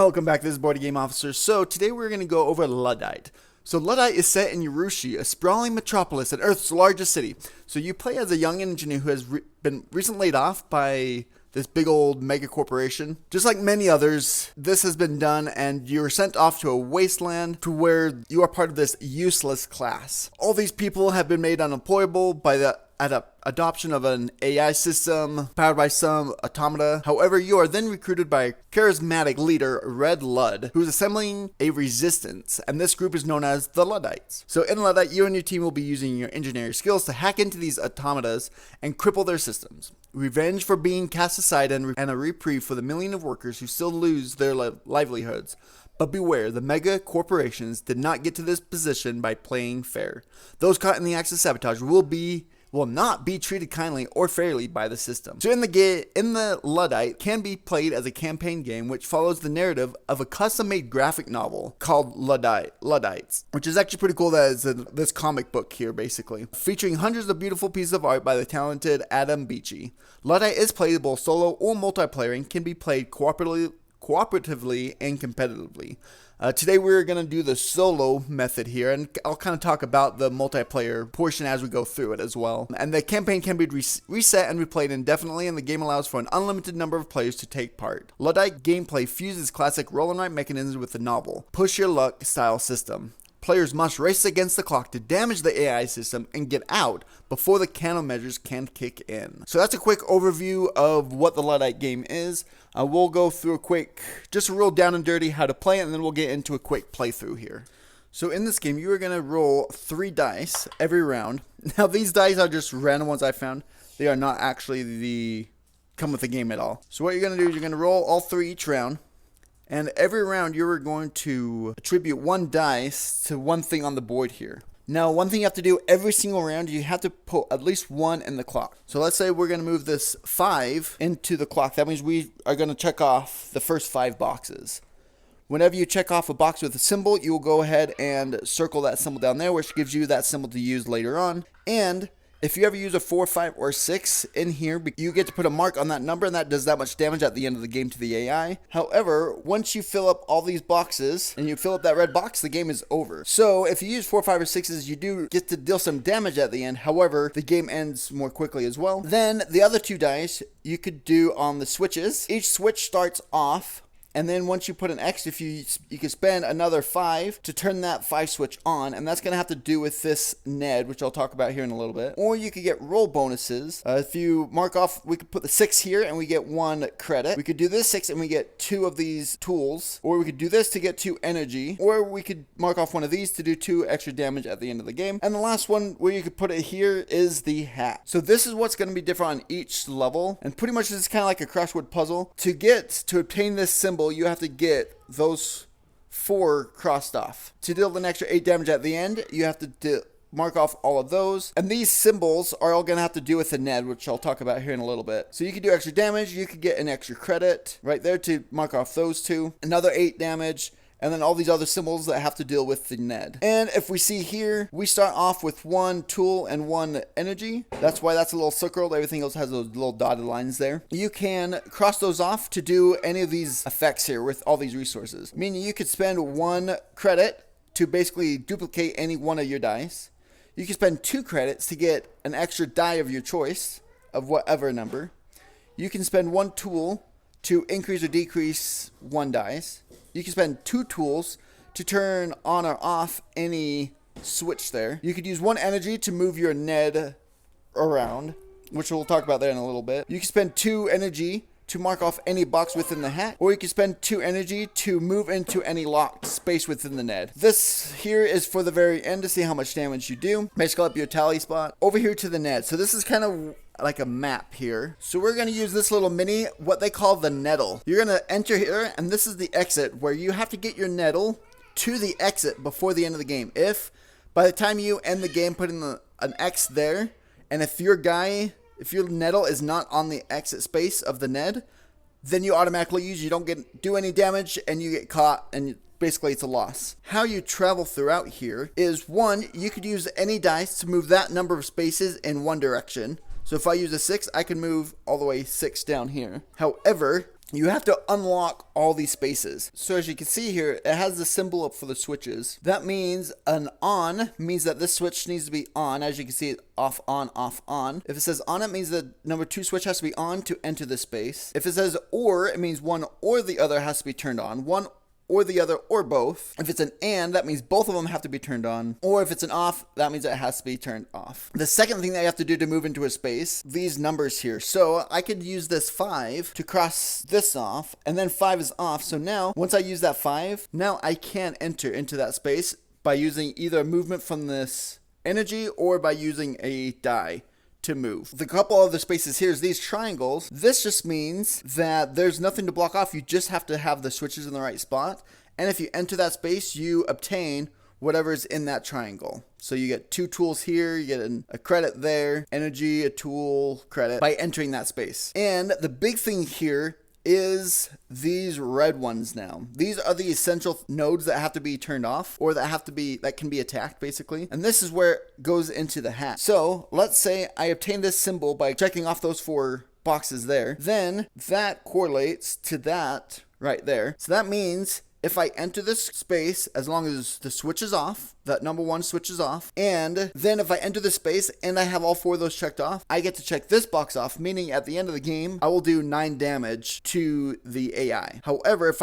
Welcome back, this is Board Game Officer. So today we're going to go over Luddite. So Luddite is set in Urushi, a sprawling metropolis and Earth's largest city. So you play as a young engineer who has been recently laid off by this big old mega corporation. Just like many others, this has been done and you're sent off to a wasteland to where you are part of this useless class. All these people have been made unemployable by the adoption of an AI system powered by some automata. However, you are then recruited by a charismatic leader, Red Ludd, who's assembling a resistance, and this group is known as the Luddites. So in Luddite, you and your team will be using your engineering skills to hack into these automatas and cripple their systems. Revenge for being cast aside and a reprieve for the million of workers who still lose their livelihoods. But beware, the mega corporations did not get to this position by playing fair. Those caught in the acts of sabotage will not be treated kindly or fairly by the system. So in the Luddite can be played as a campaign game which follows the narrative of a custom-made graphic novel called Luddites, which is actually pretty cool. That is this comic book here, basically, featuring hundreds of beautiful pieces of art by the talented Adam Beachy. Luddite is playable solo or multiplayer and can be played cooperatively and competitively. Today we're going to do the solo method here, and I'll kind of talk about the multiplayer portion as we go through it as well. And the campaign can be reset and replayed indefinitely, and the game allows for an unlimited number of players to take part. Luddite gameplay fuses classic roll and write mechanisms with the novel push your luck style system. Players must race against the clock to damage the AI system and get out before the countermeasures can kick in. So that's a quick overview of what the Luddite game is. We'll go through just a real down and dirty how to play it, and then we'll get into a quick playthrough here. So in this game, you are going to roll 3 dice every round. Now these dice are just random ones I found. They are not actually come with the game at all. So what you're going to do is you're going to roll all 3 each round. And every round, you're going to attribute 1 dice to one thing on the board here. Now, one thing you have to do every single round, you have to put at least 1 in the clock. So let's say we're going to move this 5 into the clock. That means we are going to check off the first 5 boxes. Whenever you check off a box with a symbol, you will go ahead and circle that symbol down there, which gives you that symbol to use later on. And if you ever use a 4, 5, or 6 in here, you get to put a mark on that number, and that does that much damage at the end of the game to the AI. However, once you fill up all these boxes, and you fill up that red box, the game is over. So if you use 4, 5, or 6s, you do get to deal some damage at the end. However, the game ends more quickly as well. Then the other 2 dice you could do on the switches. Each switch starts off, and then once you put an X, you can spend another 5 to turn that 5 switch on, and that's going to have to do with this Ned, which I'll talk about here in a little bit. Or you could get roll bonuses. If you mark off, we could put the 6 here and we get 1 credit. We could do this 6 and we get 2 of these tools. Or we could do this to get 2 energy. Or we could mark off one of these to do 2 extra damage at the end of the game. And the last one where you could put it here is the hat. So this is what's going to be different on each level. And pretty much this is kind of like a crossword puzzle. To obtain this symbol, you have to get those 4 crossed off. To deal an extra 8 damage at the end, you have to mark off all of those. And these symbols are all going to have to do with the Ned, which I'll talk about here in a little bit. So you could do extra damage, you could get an extra credit right there to mark off those 2. Another 8 damage. And then all these other symbols that have to deal with the Ned. And if we see here, we start off with 1 tool and 1 energy. That's why that's a little circled. Everything else has those little dotted lines there. You can cross those off to do any of these effects here with all these resources. Meaning you could spend 1 credit to basically duplicate any one of your dice. You can spend 2 credits to get an extra die of your choice of whatever number. You can spend 1 tool to increase or decrease 1 dice. You can spend 2 tools to turn on or off any switch there. You could use 1 energy to move your Ned around, which we'll talk about there in a little bit. You can spend 2 energy to mark off any box within the hat, or you can spend 2 energy to move into any locked space within the Ned. This here is for the very end to see how much damage you do. Basically up your tally spot. Over here to the Ned. So this is kind of like a map here. So we're going to use this little mini, what they call the nettle. You're going to enter here, and this is the exit where you have to get your nettle to the exit before the end of the game. If by the time you end the game, put in an X there, and if your nettle is not on the exit space of the Ned, then you automatically use. You don't do any damage, and you get caught, and basically it's a loss. How you travel throughout here is 1, you could use any dice to move that number of spaces in one direction. So if I use a 6, I can move all the way 6 down here. However, you have to unlock all these spaces. So as you can see here, it has the symbol up for the switches. That means an on means that this switch needs to be on. As you can see, off, on, off, on. If it says on, it means the number 2 switch has to be on to enter the space. If it says or, it means one or the other has to be turned on. One or the other, or both. If it's an and, that means both of them have to be turned on. Or if it's an off, that means it has to be turned off. The second thing that you have to do to move into a space, these numbers here. So I could use this 5 to cross this off, and then 5 is off. So now, once I use that 5, now I can enter into that space by using either a movement from this energy or by using a die to move. The couple other spaces here is these triangles. This just means that there's nothing to block off. You just have to have the switches in the right spot. And if you enter that space, you obtain whatever's in that triangle. So you get 2 tools here, you get a credit there, energy, a tool, credit by entering that space. And the big thing here is these red ones now. These are the essential nodes that have to be turned off, or that can be attacked basically. And this is where it goes into the hat. So let's say I obtain this symbol by checking off those 4 boxes there. Then that correlates to that right there. So that means if I enter this space, as long as the switch is off, that number 1 switch is off, and then if I enter the space and I have all 4 of those checked off, I get to check this box off, meaning at the end of the game, I will do 9 damage to the AI. However, if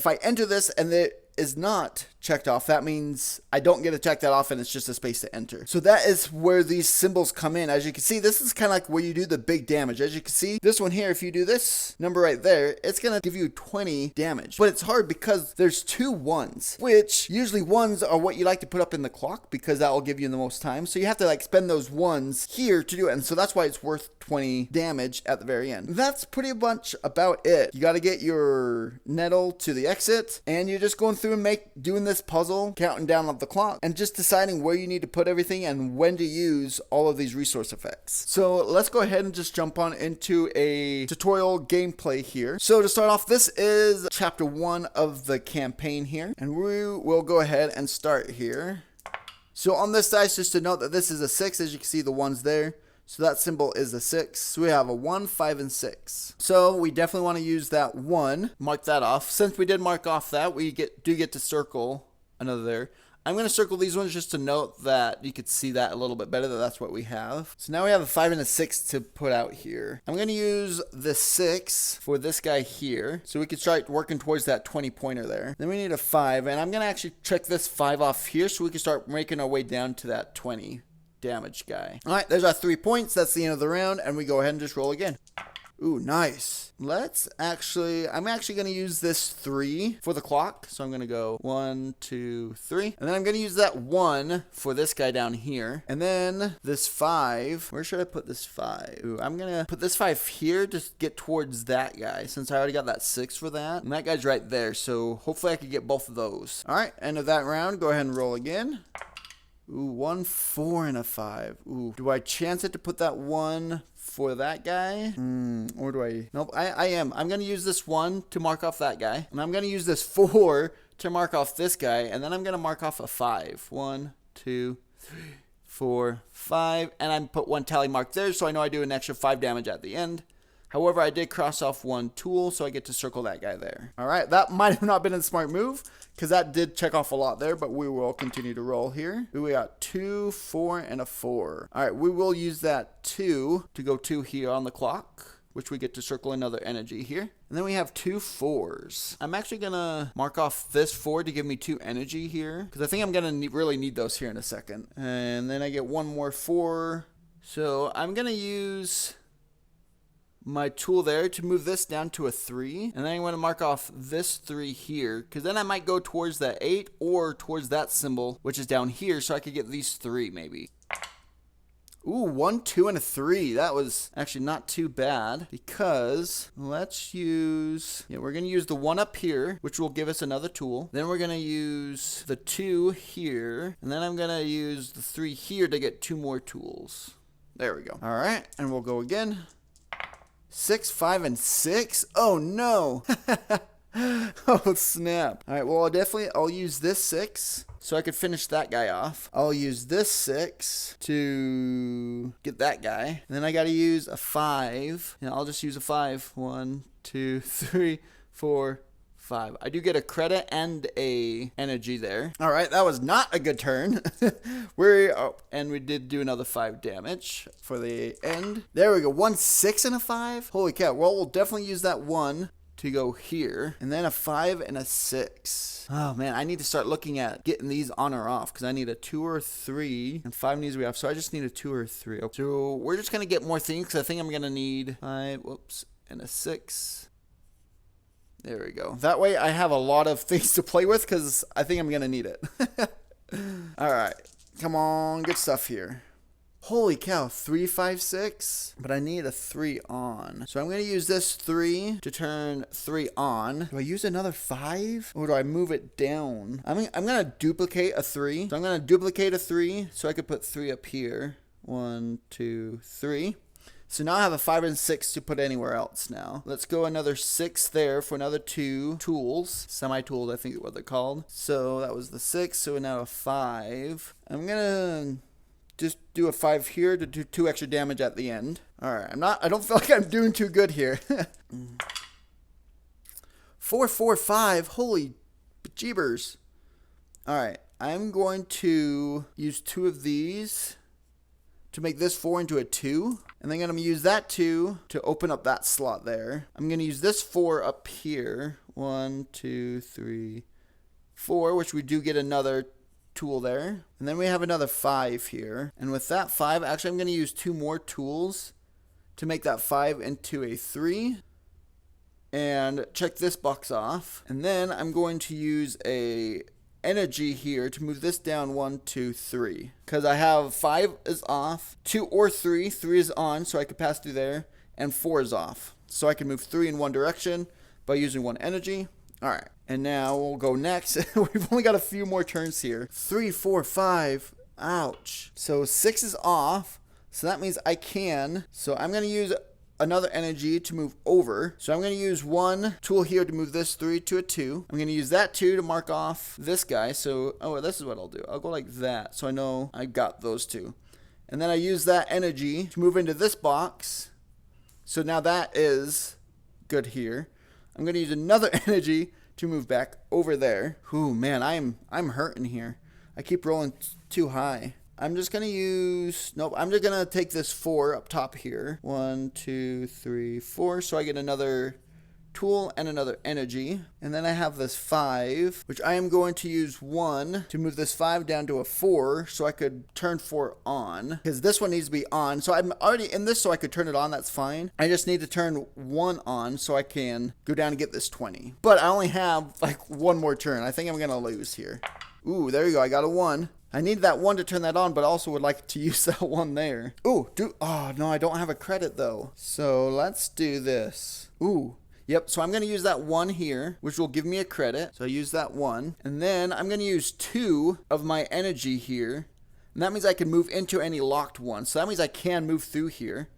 I enter this and it is not checked off, that means I don't get to check that off and it's just a space to enter. So that is where these symbols come in. As you can see, this is kind of like where you do the big damage. As you can see, this one here, if you do this number right there, it's going to give you 20 damage. But it's hard because there's 2 1s, which usually 1s are what you like to put up in the clock because that will give you the most time. So you have to like spend those 1s here to do it. And so that's why it's worth 20 damage at the very end. That's pretty much about it. You got to get your nettle to the exit, and you're just going through and doing this puzzle, counting down up the clock, and just deciding where you need to put everything and when to use all of these resource effects. So let's go ahead and just jump on into a tutorial gameplay here. So to start off, this is chapter 1 of the campaign here, and we will go ahead and start here. So on this dice, just to note that this is a 6, as you can see the 1's there. So that symbol is a 6. So we have a 1, 5, and 6. So we definitely want to use that 1. Mark that off. Since we did mark off that, we do get to circle another there. I'm going to circle these ones just to note that you could see that a little bit better, that that's what we have. So now we have a 5 and a 6 to put out here. I'm going to use the 6 for this guy here, so we can start working towards that 20 pointer there. Then we need a 5, and I'm going to actually check this 5 off here so we can start making our way down to that 20 damage guy. All right, there's our 3 points. That's the end of the round, and we go ahead and just roll again. Ooh, nice. I'm actually going to use this 3 for the clock. So I'm going to go 1, 2, 3. And then I'm going to use that 1 for this guy down here. And then this 5. Where should I put this 5? Ooh, I'm going to put this 5 here to get towards that guy, since I already got that 6 for that. And that guy's right there. So hopefully I can get both of those. All right, end of that round. Go ahead and roll again. Ooh, 1, 4, and a 5. Ooh, do I chance it to put that 1 for that guy? Or do I? Nope, I am. I'm going to use this 1 to mark off that guy. And I'm going to use this 4 to mark off this guy. And then I'm going to mark off a 5. 1, 2, 3, 4, 5. And I put 1 tally mark there, so I know I do an extra 5 damage at the end. However, I did cross off 1 tool, so I get to circle that guy there. All right, that might have not been a smart move, because that did check off a lot there, but we will continue to roll here. We got 2, 4, and a 4. All right, we will use that 2 to go 2 here on the clock, which we get to circle another energy here. And then we have 2 4s. I'm actually going to mark off this 4 to give me 2 energy here, because I think I'm going to really need those here in a second. And then I get 1 more 4. So I'm going to use my tool there to move this down to a 3, and then I'm going to mark off this 3 here, because then I might go towards that 8 or towards that symbol, which is down here, so I could get these 3 maybe. Ooh, 1, 2, and a 3. That was actually not too bad, because let's use, we're going to use the 1 up here, which will give us another tool. Then we're going to use the 2 here, and then I'm going to use the 3 here to get 2 more tools. There we go. All right, and we'll go again. 6, 5, and 6. Oh no. Oh, snap. All right, well, I'll use this 6 so I could finish that guy off. I'll use this 6 to get that guy. And then I got to use a 5. And I'll just use a 5. 1, 2, 3, 4, 5. I do get a credit and a energy there. All right, that was not a good turn. And we did do another 5 damage for the end. There we go. 1, 6, and a 5. Holy cow. Well, we'll definitely use that 1 to go here, and then a 5 and a 6. Oh man, I need to start looking at getting these on or off because I need a 2 or 3, and 5 needs to be off, so I just need a 2 or 3. Okay. So we're just gonna get more things because I think I'm gonna need 5, whoops, and a 6. There we go. That way I have a lot of things to play with because I think I'm gonna need it. All right, come on, good stuff here. Holy cow, 3, 5, 6. But I need a 3 on. So I'm going to use this 3 to turn 3 on. Do I use another 5? Or do I move it down? I'm going to duplicate a 3. So I'm going to duplicate a 3 so I could put 3 up here. 1, 2, 3. So now I have a 5 and 6 to put anywhere else now. Let's go another 6 there for another 2 tools. Semi-tools, I think is what they're called. So that was the 6. So now a 5. I'm going to just do a 5 here to do 2 extra damage at the end. Alright, I don't feel like I'm doing too good here. 4, 4, 5. Holy jeebers. Alright, I'm going to use 2 of these to make this 4 into a 2. And then I'm going to use that 2 to open up that slot there. I'm going to use this 4 up here. 1, 2, 3, 4, which we do get another tool there. And then we have another 5 here. And with that 5, actually I'm going to use 2 more tools to make that 5 into a 3. And check this box off. And then I'm going to use a energy here to move this down 1, 2, 3. Because I have 5 is off, 2 or 3. 3 is on, so I could pass through there. And 4 is off. So I can move 3 in one direction by using 1 energy. Alright, and now we'll go next. We've only got a few more turns here. 3, 4, 5. Ouch. So 6 is off. So that means I can. So I'm going to use another energy to move over. So I'm going to use 1 tool here to move this 3 to a 2. I'm going to use that 2 to mark off this guy. So, oh, this is what I'll do. I'll go like that. So I know I got those 2. And then I use that energy to move into this box. So now that is good here. I'm going to use another energy to move back over there. Ooh, man, I'm hurting here. I keep rolling too high. I'm just going to use... Nope, I'm just going to take this 4 up top here. 1, 2, 3, 4. So I get another tool and another energy. And then I have this 5, which I am going to use 1 to move this 5 down to a 4 so I could turn 4 on. Because this one needs to be on. So I'm already in this so I could turn it on. That's fine. I just need to turn 1 on so I can go down and get this 20. But I only have like 1 more turn. I think I'm going to lose here. Ooh, there you go. I got a 1. I need that 1 to turn that on, but also would like to use that 1 there. Ooh, oh no, I don't have a credit though. So let's do this. Ooh. Yep, so I'm going to use that 1 here, which will give me a credit. So I use that 1. And then I'm going to use 2 of my energy here. And that means I can move into any locked one. So that means I can move through here.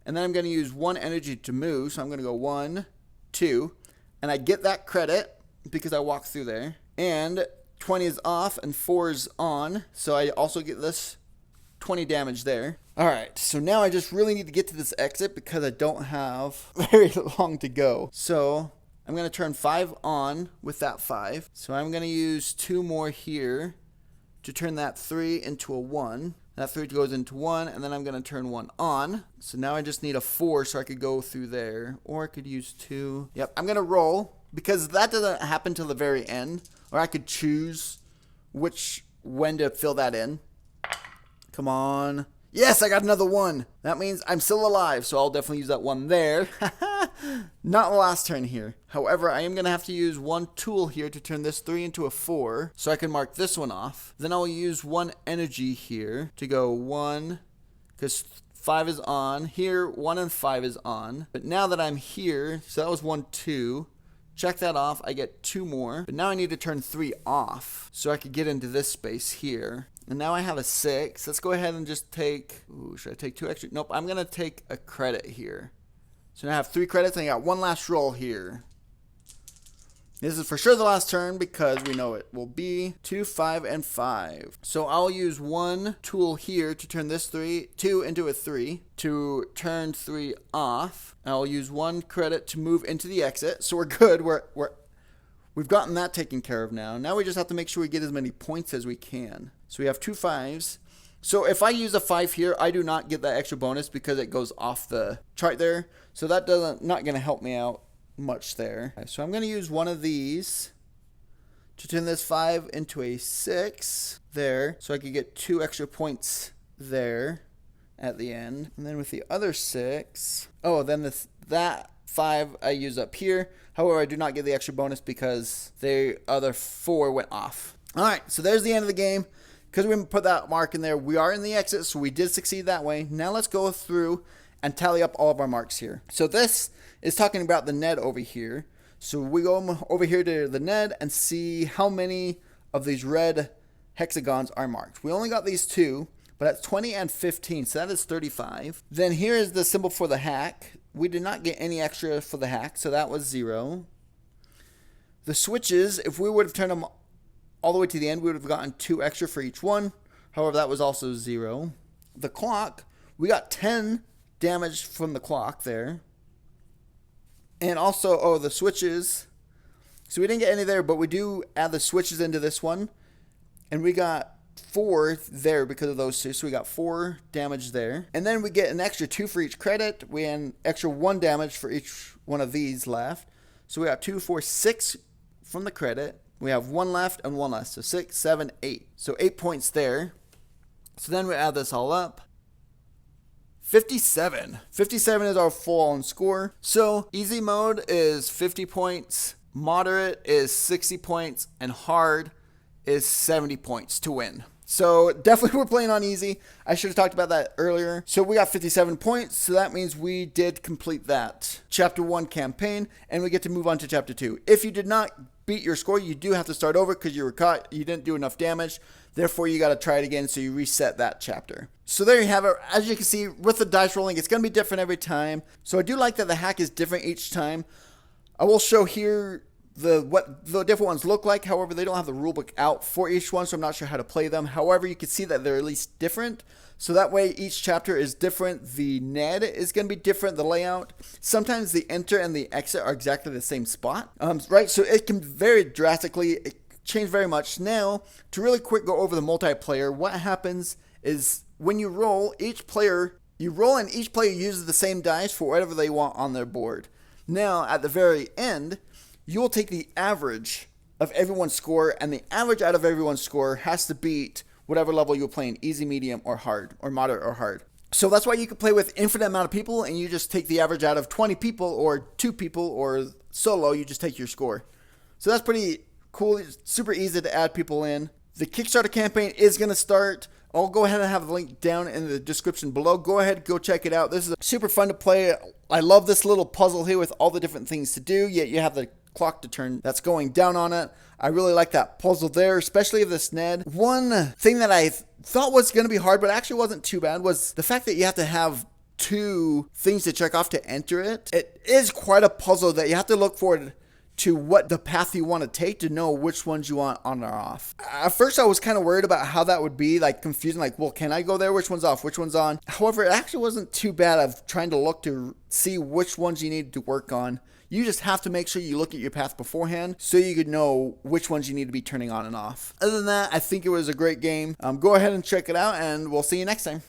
And then I'm going to use 1 energy to move. So I'm going to go 1, 2. And I get that credit because I walked through there. And 20 is off and 4 is on. So I also get this 20 damage there. Alright, so now I just really need to get to this exit because I don't have very long to go. So I'm going to turn 5 on with that 5. So I'm going to use 2 more here to turn that 3 into a 1. That 3 goes into 1, and then I'm going to turn 1 on. So now I just need a 4 so I could go through there. Or I could use 2. Yep, I'm going to roll because that doesn't happen till the very end. Or I could choose when to fill that in. Come on. Yes, I got another 1. That means I'm still alive, so I'll definitely use that 1 there. Not the last turn here. However, I am going to have to use 1 tool here to turn this 3 into a 4, so I can mark this one off. Then I'll use 1 energy here to go 1, because 5 is on. Here, 1 and 5 is on. But now that I'm here, so that was 1, 2. Check that off, I get 2 more. But now I need to turn 3 off, so I could get into this space here. And now I have a 6. Let's go ahead and just take... Ooh, should I take 2 extra? Nope, I'm going to take a credit here. So now I have 3 credits and I got 1 last roll here. This is for sure the last turn because we know it will be 2, 5, and 5. So I'll use one tool here to turn this 2 into a 3 to turn 3 off. I'll use one credit to move into the exit. So we're good. We've gotten that taken care of now. Now we just have to make sure we get as many points as we can. So we have 2 5s. So if I use a 5 here, I do not get that extra bonus because it goes off the chart there. So that not going to help me out much there. So I'm going to use one of these to turn this 5 into a 6 there. So I could get 2 extra points there at the end. And then with the other 6, then that 5 I use up here. However, I do not get the extra bonus because the other 4 went off. All right, so there's the end of the game. Because we put that mark in there, we are in the exit, so we did succeed that way. Now let's go through and tally up all of our marks here. So this is talking about the Ned over here. So we go over here to the Ned and see how many of these red hexagons are marked. We only got these 2, but that's 20 and 15, so that is 35. Then here is the symbol for the hack. We did not get any extra for the hack, so that was 0. The switches, if we would have turned them all the way to the end, we would have gotten 2 extra for each one. However, that was also 0. The clock, we got 10 damage from the clock there. And also, the switches. So we didn't get any there, but we do add the switches into this one. And we got 4 there because of those 2. So we got 4 damage there. And then we get an extra 2 for each credit. We had an extra 1 damage for each one of these left. So we got 2, 4, 6 from the credit. We have 1 left and 1 left. So 6, 7, 8. So 8 points there. So then we add this all up. 57. 57 is our full-on score. So easy mode is 50 points. Moderate is 60 points. And hard is 70 points to win. So definitely we're playing on easy. I should have talked about that earlier. So we got 57 points. So that means we did complete that Chapter 1 campaign. And we get to move on to Chapter 2. If you did not beat your score, you do have to start over because you were caught. You didn't do enough damage. Therefore, you got to try it again. So you reset that chapter. So there you have it. As you can see, with the dice rolling, it's going to be different every time. So I do like that the hack is different each time. I will show here what the different ones look like. However, they don't have the rulebook out for each one, so I'm not sure how to play them. However, you can see that they're at least different. So that way, each chapter is different. The Ned is going to be different, the layout. Sometimes the enter and the exit are exactly the same spot, right? So it can vary drastically, change very much. Now, to really quick go over the multiplayer, what happens is when you roll, each player uses the same dice for whatever they want on their board. Now, at the very end, you will take the average of everyone's score, and the average out of everyone's score has to beat whatever level you're playing, easy, medium, or hard, or moderate, or hard. So that's why you can play with infinite amount of people, and you just take the average out of 20 people, or 2 people, or solo, you just take your score. So that's pretty cool. It's super easy to add people in. The Kickstarter campaign is going to start. I'll go ahead and have the link down in the description below. Go ahead, go check it out. This is super fun to play. I love this little puzzle here with all the different things to do, yet you have the clock to turn that's going down on it. I really like that puzzle there, especially of this Ned. One thing that I thought was going to be hard, but actually wasn't too bad, was the fact that you have to have 2 things to check off to enter it. It is quite a puzzle that you have to look forward to what the path you want to take to know which ones you want on or off. At first, I was kind of worried about how that would be, like confusing, like, well, can I go there? Which one's off? Which one's on? However, it actually wasn't too bad of trying to look to see which ones you need to work on. You just have to make sure you look at your path beforehand so you could know which ones you need to be turning on and off. Other than that, I think it was a great game. Go ahead and check it out, and we'll see you next time.